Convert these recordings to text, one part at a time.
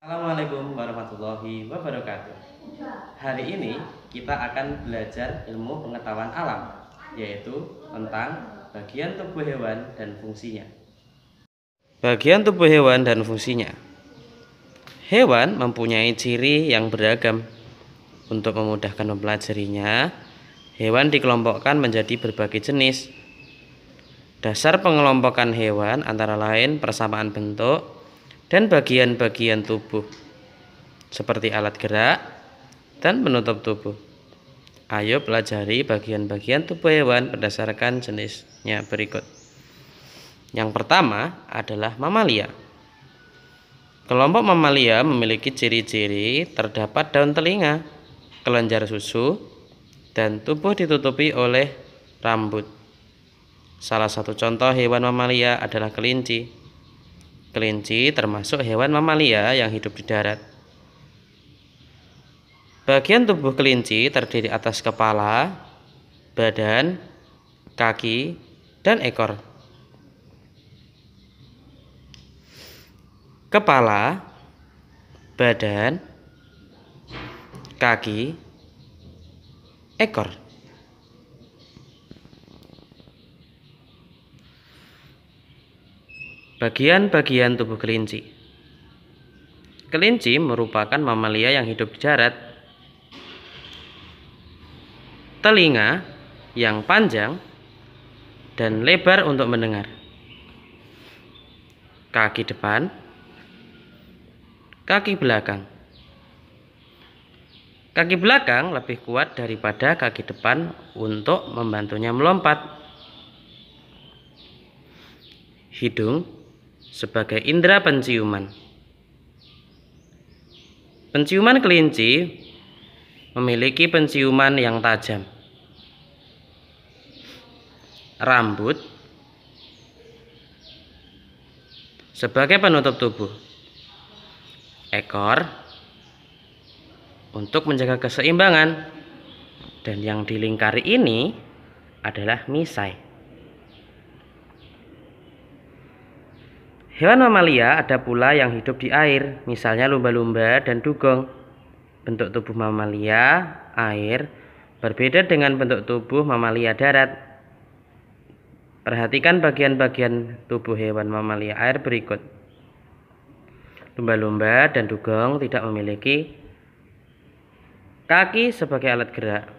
Assalamualaikum warahmatullahi wabarakatuh. Hari ini kita akan belajar ilmu pengetahuan alam, yaitu tentang bagian tubuh hewan dan fungsinya. Bagian tubuh hewan dan fungsinya. Hewan mempunyai ciri yang beragam. Untuk memudahkan mempelajarinya, hewan dikelompokkan menjadi berbagai jenis. Dasar pengelompokan hewan antara lain persamaan bentuk dan bagian-bagian tubuh, seperti alat gerak dan penutup tubuh. Ayo pelajari bagian-bagian tubuh hewan berdasarkan jenisnya berikut. Yang pertama adalah mamalia. Kelompok mamalia memiliki ciri-ciri terdapat daun telinga, kelenjar susu, dan tubuh ditutupi oleh rambut. Salah satu contoh hewan mamalia adalah kelinci. Kelinci termasuk hewan mamalia yang hidup di darat. Bagian tubuh kelinci terdiri atas kepala, badan, kaki, dan ekor. Kepala, badan, kaki, ekor. Bagian-bagian tubuh kelinci. Kelinci merupakan mamalia yang hidup di darat. Telinga yang panjang dan lebar untuk mendengar. Kaki depan, kaki belakang. Kaki belakang lebih kuat daripada kaki depan untuk membantunya melompat. Hidung sebagai indera penciuman. Penciuman kelinci memiliki penciuman yang tajam. Rambut sebagai penutup tubuh. Ekor untuk menjaga keseimbangan. Dan yang dilingkari ini adalah misai. Hewan mamalia ada pula yang hidup di air, misalnya lumba-lumba dan dugong. Bentuk tubuh mamalia air berbeda dengan bentuk tubuh mamalia darat. Perhatikan bagian-bagian tubuh hewan mamalia air berikut. Lumba-lumba dan dugong tidak memiliki kaki sebagai alat gerak.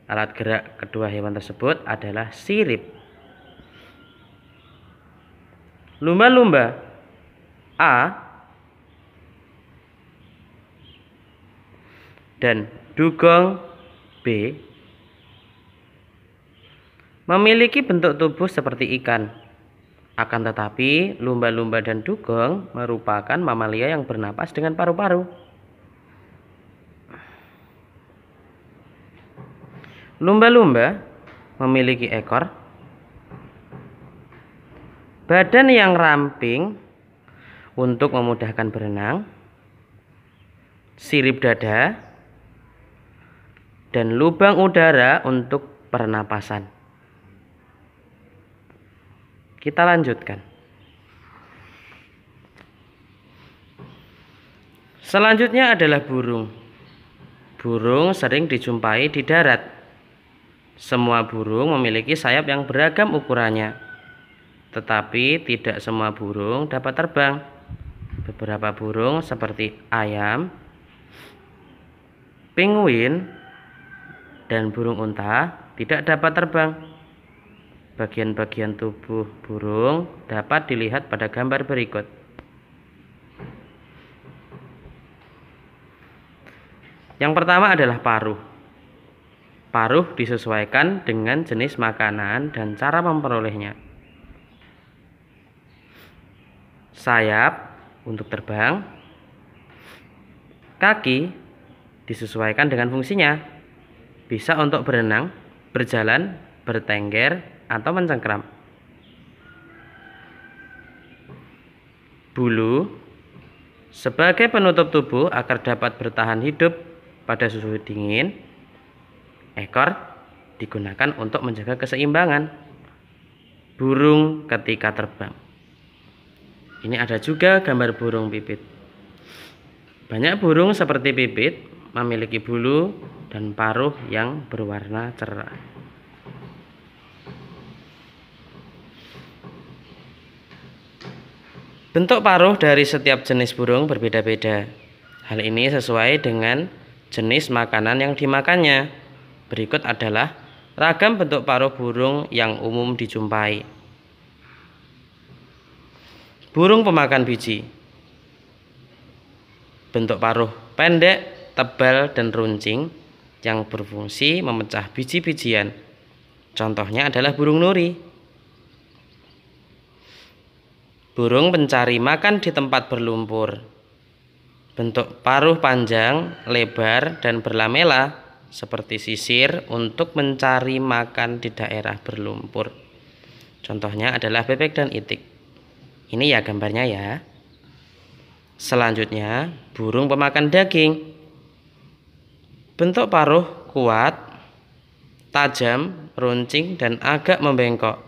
Alat gerak kedua hewan tersebut adalah sirip. Lumba-lumba A dan dugong B memiliki bentuk tubuh seperti ikan. Akan tetapi, lumba-lumba dan dugong merupakan mamalia yang bernapas dengan paru-paru. Lumba-lumba memiliki ekor, badan yang ramping untuk memudahkan berenang, sirip dada, dan lubang udara untuk pernapasan. Kita lanjutkan. Selanjutnya adalah burung. Burung sering dijumpai di darat. Semua burung memiliki sayap yang beragam ukurannya. Tetapi tidak semua burung dapat terbang. Beberapa burung seperti ayam, penguin, dan burung unta tidak dapat terbang. Bagian-bagian tubuh burung dapat dilihat pada gambar berikut. Yang pertama adalah paruh. Paruh disesuaikan dengan jenis makanan dan cara memperolehnya. Sayap untuk terbang. Kaki disesuaikan dengan fungsinya. Bisa untuk berenang, berjalan, bertengger, atau mencengkram. Bulu sebagai penutup tubuh agar dapat bertahan hidup pada suhu dingin. Ekor digunakan untuk menjaga keseimbangan burung ketika terbang. Ini ada juga gambar burung pipit. Banyak burung seperti pipit memiliki bulu dan paruh yang berwarna cerah. Bentuk paruh dari setiap jenis burung berbeda-beda. Hal ini sesuai dengan jenis makanan yang dimakannya. Berikut adalah ragam bentuk paruh burung yang umum dijumpai. Burung pemakan biji. Bentuk paruh pendek, tebal, dan runcing yang berfungsi memecah biji-bijian. Contohnya adalah burung nuri. Burung pencari makan di tempat berlumpur. Bentuk paruh panjang, lebar, dan berlamela seperti sisir untuk mencari makan di daerah berlumpur. Contohnya adalah bebek dan itik. Ini ya gambarnya ya. Selanjutnya, burung pemakan daging. Bentuk paruh kuat, tajam, runcing, dan agak membengkok.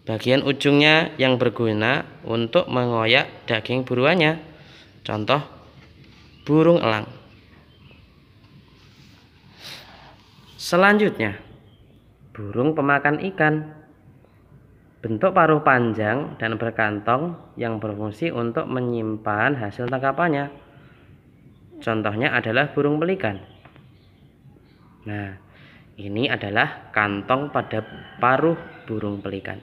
Bagian ujungnya yang berguna untuk mengoyak daging buruannya. Contoh, burung elang. Selanjutnya, burung pemakan ikan. Bentuk paruh panjang dan berkantong yang berfungsi untuk menyimpan hasil tangkapannya. Contohnya adalah burung pelikan. Nah, ini adalah kantong pada paruh burung pelikan.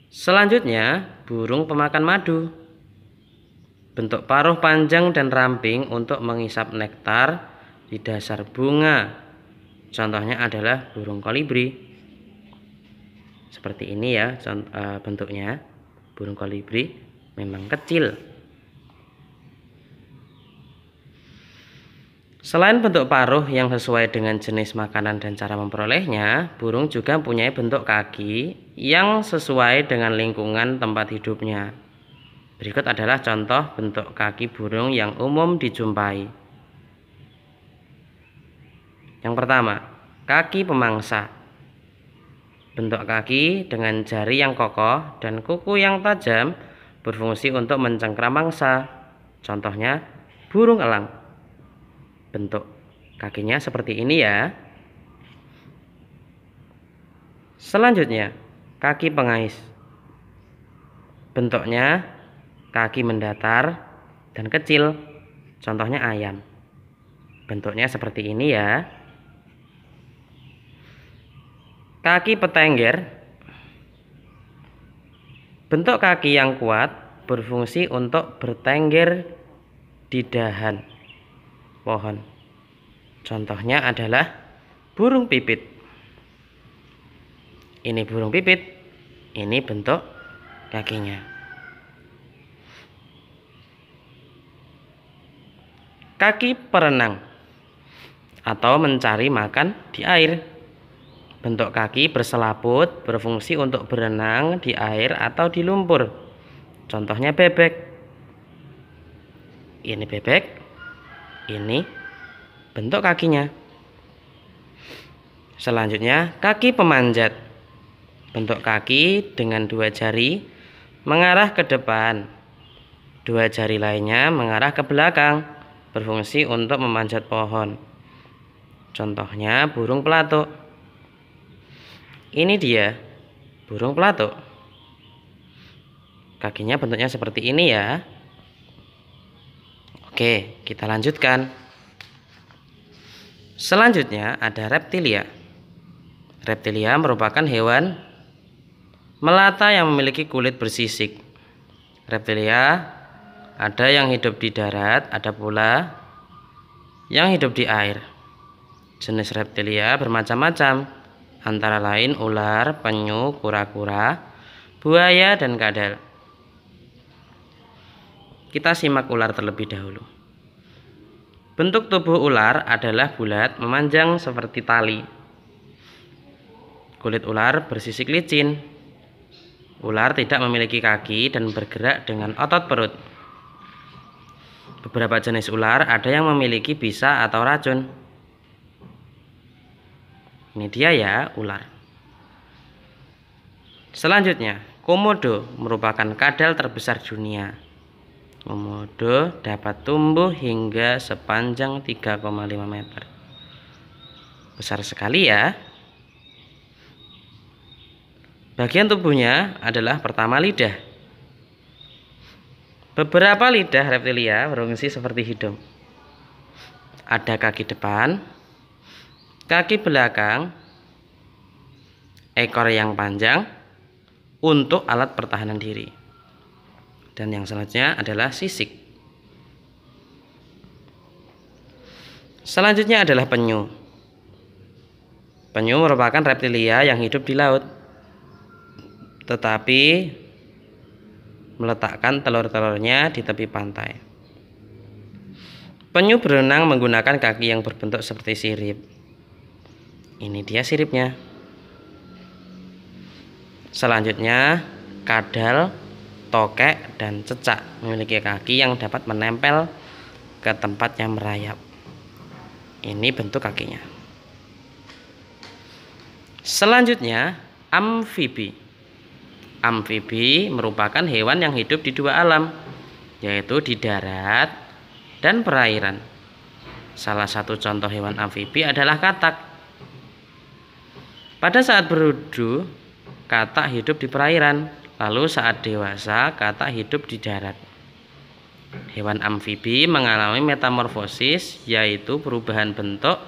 Selanjutnya, burung pemakan madu. Bentuk paruh panjang dan ramping untuk mengisap nektar di dasar bunga. Contohnya adalah burung kolibri. Seperti ini ya bentuknya. Burung kolibri memang kecil. Selain bentuk paruh yang sesuai dengan jenis makanan dan cara memperolehnya, burung juga mempunyai bentuk kaki yang sesuai dengan lingkungan tempat hidupnya. Berikut adalah contoh bentuk kaki burung yang umum dijumpai. Yang pertama, kaki pemangsa. Bentuk kaki dengan jari yang kokoh dan kuku yang tajam berfungsi untuk mencengkram mangsa. Contohnya, burung elang. Bentuk kakinya seperti ini ya. Selanjutnya, kaki pengais. Bentuknya kaki mendatar dan kecil. Contohnya ayam. Bentuknya seperti ini ya. Kaki petengger. Bentuk kaki yang kuat berfungsi untuk bertengger di dahan pohon. Contohnya adalah burung pipit. Ini burung pipit. Ini bentuk kakinya. Kaki perenang atau mencari makan di air. Bentuk kaki berselaput berfungsi untuk berenang di air atau di lumpur. Contohnya bebek. Ini bebek. Ini bentuk kakinya. Selanjutnya, kaki pemanjat. Bentuk kaki dengan dua jari mengarah ke depan. Dua jari lainnya mengarah ke belakang, berfungsi untuk memanjat pohon. Contohnya burung pelatuk. Ini dia, burung pelatuk. Kakinya bentuknya seperti ini ya. Oke, kita lanjutkan. Selanjutnya ada reptilia. Reptilia merupakan hewan melata yang memiliki kulit bersisik. Reptilia ada yang hidup di darat, ada pula yang hidup di air. Jenis reptilia bermacam-macam, antara lain ular, penyu, kura-kura, buaya, dan kadal. Kita simak ular terlebih dahulu. Bentuk tubuh ular adalah bulat, memanjang seperti tali. Kulit ular bersisik licin. Ular tidak memiliki kaki dan bergerak dengan otot perut. Beberapa jenis ular ada yang memiliki bisa atau racun. Ini dia ya, ular. Selanjutnya, Komodo merupakan kadal terbesar dunia. Komodo dapat tumbuh hingga sepanjang 3,5 meter. Besar sekali ya. Bagian tubuhnya adalah pertama lidah. Beberapa lidah reptilia berfungsi seperti hidung. Ada kaki depan, kaki belakang, ekor yang panjang untuk alat pertahanan diri. Dan yang selanjutnya adalah sisik. Selanjutnya adalah penyu. Penyu merupakan reptilia yang hidup di laut, tetapi meletakkan telur-telurnya di tepi pantai. Penyu berenang menggunakan kaki yang berbentuk seperti sirip. Ini dia siripnya. Selanjutnya, kadal, tokek, dan cecak memiliki kaki yang dapat menempel ke tempat yang merayap. Ini bentuk kakinya. Selanjutnya, amfibi. Amfibi merupakan hewan yang hidup di dua alam, yaitu di darat dan perairan. Salah satu contoh hewan amfibi adalah katak. Pada saat berudu, katak hidup di perairan, lalu saat dewasa katak hidup di darat. Hewan amfibi mengalami metamorfosis, yaitu perubahan bentuk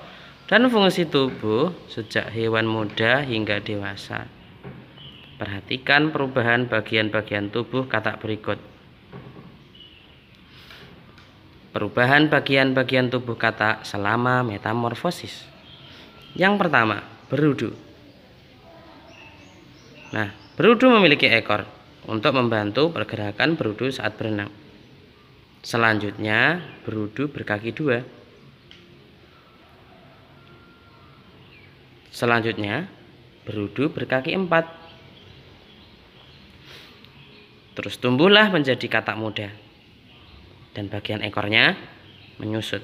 dan fungsi tubuh sejak hewan muda hingga dewasa. Perhatikan perubahan bagian-bagian tubuh katak berikut. Perubahan bagian-bagian tubuh katak selama metamorfosis. Yang pertama, berudu. Nah, berudu memiliki ekor untuk membantu pergerakan berudu saat berenang. Selanjutnya, berudu berkaki dua. Selanjutnya, berudu berkaki empat. Terus tumbuhlah menjadi katak muda. Dan bagian ekornya menyusut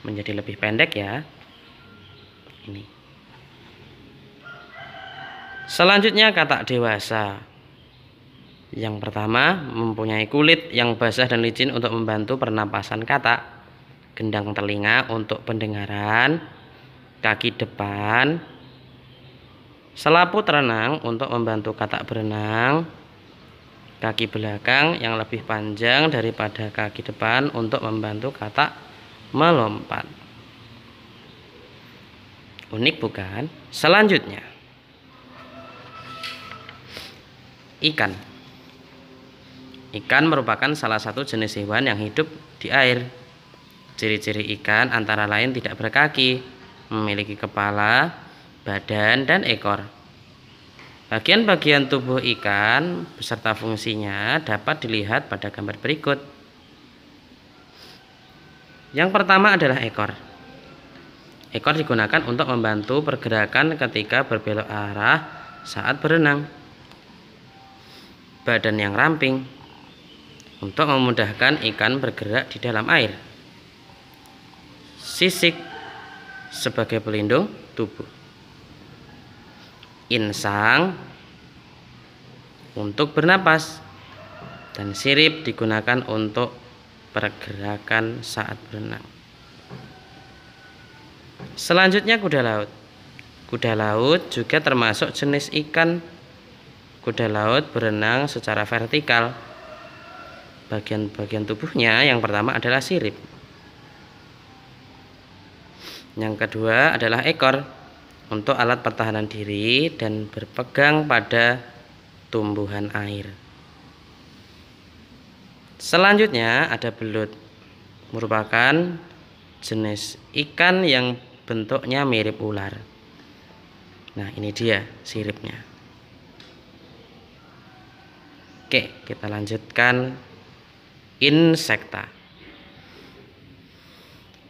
menjadi lebih pendek ya. Ini. Selanjutnya katak dewasa. Yang pertama mempunyai kulit yang basah dan licin untuk membantu pernapasan katak, gendang telinga untuk pendengaran, kaki depan, selaput renang untuk membantu katak berenang, kaki belakang yang lebih panjang daripada kaki depan untuk membantu katak melompat. Unik bukan? Selanjutnya, ikan. Ikan merupakan salah satu jenis hewan yang hidup di air. Ciri-ciri ikan antara lain tidak berkaki, memiliki kepala, badan, dan ekor. Bagian-bagian tubuh ikan beserta fungsinya dapat dilihat pada gambar berikut. Yang pertama adalah ekor. Ekor digunakan untuk membantu pergerakan ketika berbelok arah saat berenang. Badan yang ramping untuk memudahkan ikan bergerak di dalam air. Sisik sebagai pelindung tubuh. Insang untuk bernapas, dan sirip digunakan untuk pergerakan saat berenang. Selanjutnya kuda laut. Kuda laut juga termasuk jenis ikan. Kuda laut berenang secara vertikal. Bagian-bagian tubuhnya yang pertama adalah sirip. Yang kedua adalah ekor untuk alat pertahanan diri dan berpegang pada tumbuhan air. Selanjutnya ada belut, merupakan jenis ikan yang bentuknya mirip ular. Nah, ini dia siripnya. Oke, kita lanjutkan insekta.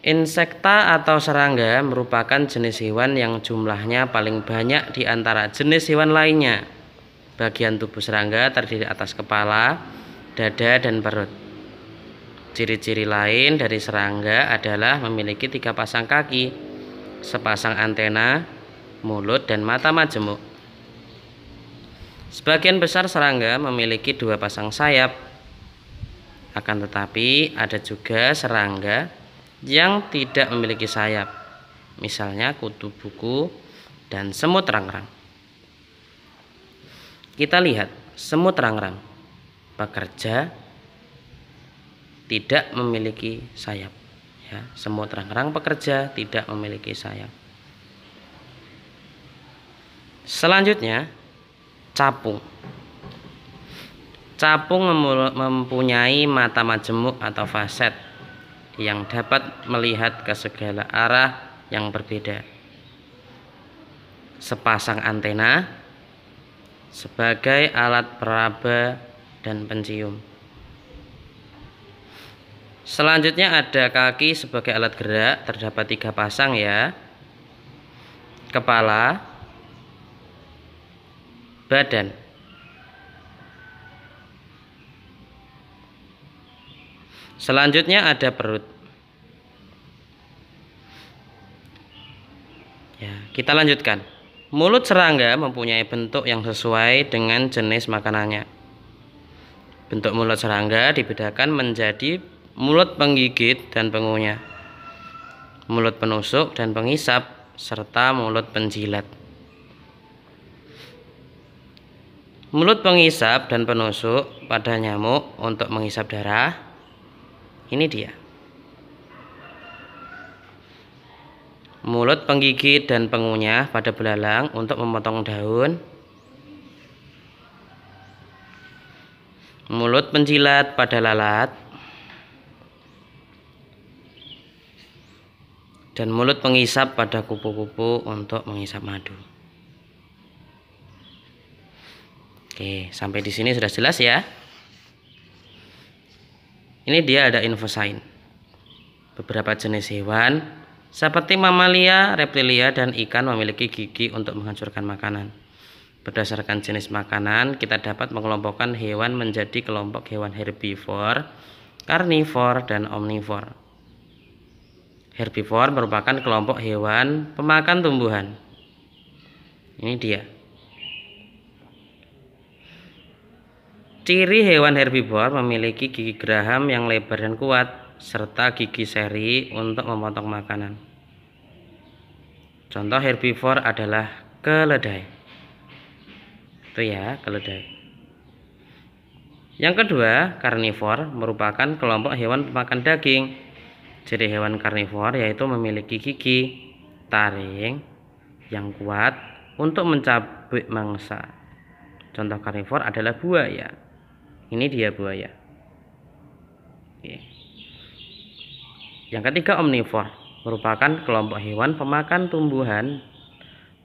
Insekta atau serangga merupakan jenis hewan yang jumlahnya paling banyak di antara jenis hewan lainnya. Bagian tubuh serangga terdiri atas kepala, dada, dan perut. Ciri-ciri lain dari serangga adalah memiliki 3 pasang kaki, sepasang antena, mulut, dan mata majemuk. Sebagian besar serangga memiliki 2 pasang sayap. Akan tetapi ada juga serangga yang tidak memiliki sayap. Misalnya kutu buku dan semut rangrang. Kita lihat semut rangrang bekerja tidak memiliki sayap. Ya, semut rangrang bekerja tidak memiliki sayap. Selanjutnya, capung. Capung mempunyai mata majemuk atau faset yang dapat melihat ke segala arah yang berbeda. Sepasang antena sebagai alat peraba dan pencium. Selanjutnya ada kaki sebagai alat gerak, terdapat 3 pasang ya. Kepala, badan. Selanjutnya ada perut. Ya, kita lanjutkan. Mulut serangga mempunyai bentuk yang sesuai dengan jenis makanannya. Bentuk mulut serangga dibedakan menjadi mulut penggigit dan pengunyah, mulut penusuk dan penghisap, serta mulut penjilat. Mulut penghisap dan penusuk pada nyamuk untuk menghisap darah. Ini dia. Mulut penggigit dan pengunyah pada belalang untuk memotong daun. Mulut penjilat pada lalat. Dan mulut penghisap pada kupu-kupu untuk menghisap madu. Oke, sampai di sini sudah jelas ya. Ini dia ada info sains. Beberapa jenis hewan seperti mamalia, reptilia, dan ikan memiliki gigi untuk menghancurkan makanan. Berdasarkan jenis makanan, kita dapat mengelompokkan hewan menjadi kelompok hewan herbivor, karnivor, dan omnivor. Herbivor merupakan kelompok hewan pemakan tumbuhan. Ini dia. Ciri hewan herbivor memiliki gigi geraham yang lebar dan kuat, serta gigi seri untuk memotong makanan. Contoh herbivor adalah keledai. Itu ya, keledai. Yang kedua, karnivor merupakan kelompok hewan pemakan daging. Ciri hewan karnivor yaitu memiliki gigi taring yang kuat untuk mencabik mangsa. Contoh karnivor adalah buaya. Ini dia buaya. Oke. Yang ketiga, omnivor merupakan kelompok hewan pemakan tumbuhan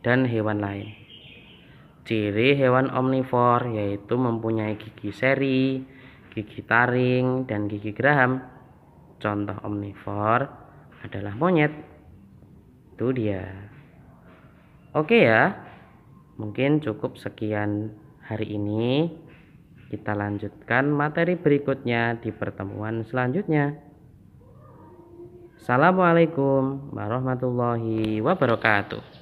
dan hewan lain. Ciri hewan omnivor yaitu mempunyai gigi seri, gigi taring, dan gigi geraham. Contoh omnivor adalah monyet. Itu dia. Oke ya. Mungkin cukup sekian hari ini. Kita lanjutkan materi berikutnya di pertemuan selanjutnya. Assalamualaikum warahmatullahi wabarakatuh.